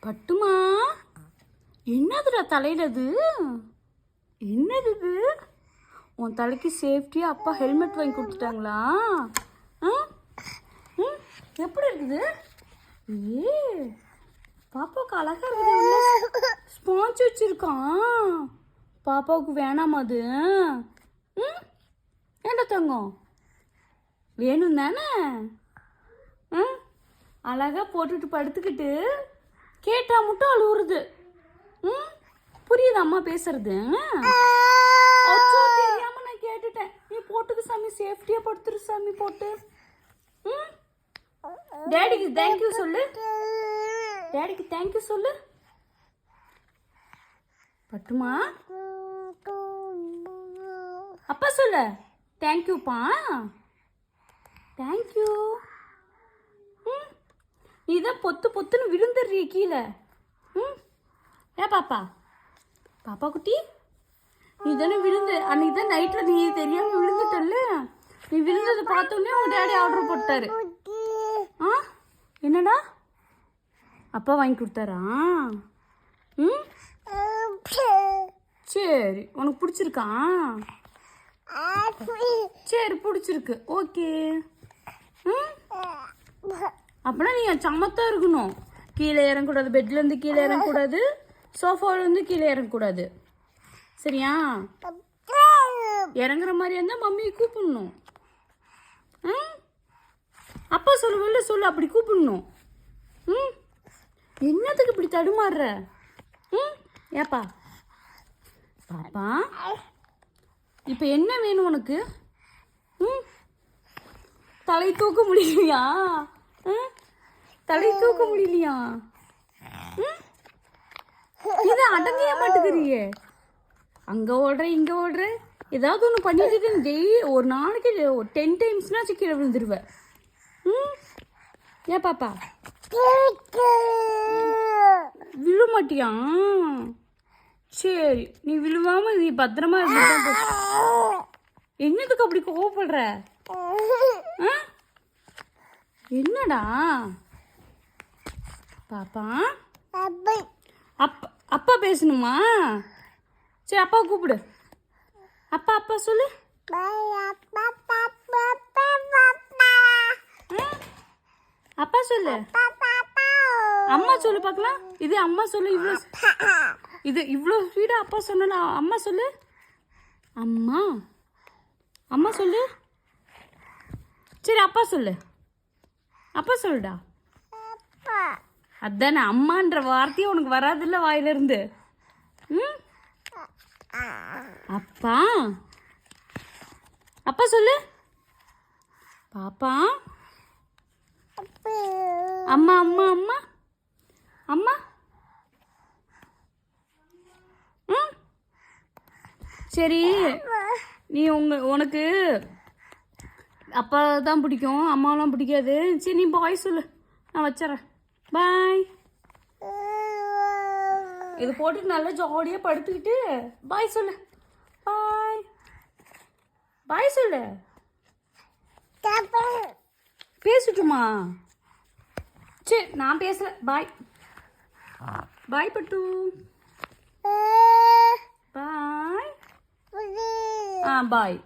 பட்டுமா, என்னதுடா தலையில அது? என்னது இது? உன் தலைக்கு சேஃப்டியா அப்பா ஹெல்மெட் வாங்கி கொடுத்துட்டாங்களா? எப்படி இருக்குது? ஏ பாப்பாவுக்கு அழகா இருக்குது. ஸ்பான்ச் வச்சிருக்கான். பாப்பாவுக்கு வேணாமா அது? ஏண்டா தங்கம், வேணும் தானே? அழகா போட்டுட்டு படுத்துக்கிட்டு கேட்டா மட்டும் அழுவுறது. புரியுது அம்மா பேசுறது? தெரியாம நான் கேட்டுட்டேன். நீ போட்டுக்கு சாமி, சேஃப்டியா படுத்துரு சாமி போட்டு. டேடிக்கு தேங்க்யூ சொல்லு. டேடிக்கு தேங்க்யூ சொல்லு. பட்டுமா, அப்பா சொல்லு தேங்க்யூப்பா. தேங்க்யூ. நீ தான் பொத்து பொத்துன்னு விழுந்துடுறிய கீழே. ஏ பாப்பா, பாப்பா குட்டி, நீ தானே விழுந்து அன்னைக்கு தான் நைட்டில் நீ தெரியாமல் விழுந்துட்டல்ல. நீ விழுந்ததை பார்த்தோன்னே உங்கள் டேடி ஆர்டர் போட்டாரு. என்னடா அப்பா வாங்கி கொடுத்தாரா? சரி, உனக்கு பிடிச்சிருக்கா? சரி, பிடிச்சிருக்கு. ஓகே. அப்படின்னா நீ சமத்தான் இருக்கணும். கீழே இறங்கக்கூடாது, பெட்லேருந்து கீழே இறங்கக்கூடாது, சோஃபாவிலேருந்து கீழே இறங்கக்கூடாது. சரியா? இறங்குற மாதிரியா இருந்தால் மம்மியை கூப்பிடணும். அப்பா சொல்லுவல்ல, சொல்லு, அப்படி கூப்பிடணும். என்னத்துக்கு இப்படி தடுமாறுற? ஏப்பா பாப்பா, இப்போ என்ன வேணும் உனக்கு? தலை தூக்க முடியலையா? தலை தூக்க முடியலையா? இது அடங்கிய மாட்டுக்கிறியே. அங்க ஓடுற இங்க ஓடுற, ஏதாவது ஒன்று பண்ணிட்டு டெய்லி ஒரு நாளைக்கு 10 டைம்ஸ்னா கீழே விழுந்துருவ. ஏன் பாப்பா விழு மாட்டியா? சரி, நீ விழுவாம நீ பத்திரமா இருக்க. என்னதுக்கு அப்படி கோவப்படுற? என்னடா பாப்பா? அப்பா பேசணுமா? சரி, அப்பா கூப்பிடு. அப்பா அப்பா சொல்லு. அப்பா சொல்லு. அம்மா சொல்லு பார்க்கலாம். இது அம்மா சொல்லு. இவ்வளோ ஸ்பீடா அப்பா சொன்னா அம்மா சொல்லு. அம்மா அம்மா சொல்லு. சரி, அப்பா சொல்லு. அப்பா சொல்லுடா. அதானே, அம்மான்ற வார்த்தையே உனக்கு வராதுல்ல வாயிலிருந்து. அப்பா அப்பா சொல்லு. பாப்பா அம்மா அம்மா அம்மா அம்மா. சரி, நீ உனக்கு அப்பா தான் பிடிக்கும், அம்மாவெலாம் பிடிக்காது. சரி, நீ பாய் சொல்லு, நான் வச்சிடறேன். பாய். இது போட்டுட்டு நல்லா ஜாலியாக படுத்துக்கிட்டு பாய் சொல்லு. பாய் பாய் சொல்லு. பேசட்டுமா? சரி, நான் பேசல. பாய் பாய் பட்டு. பாய். பாய்.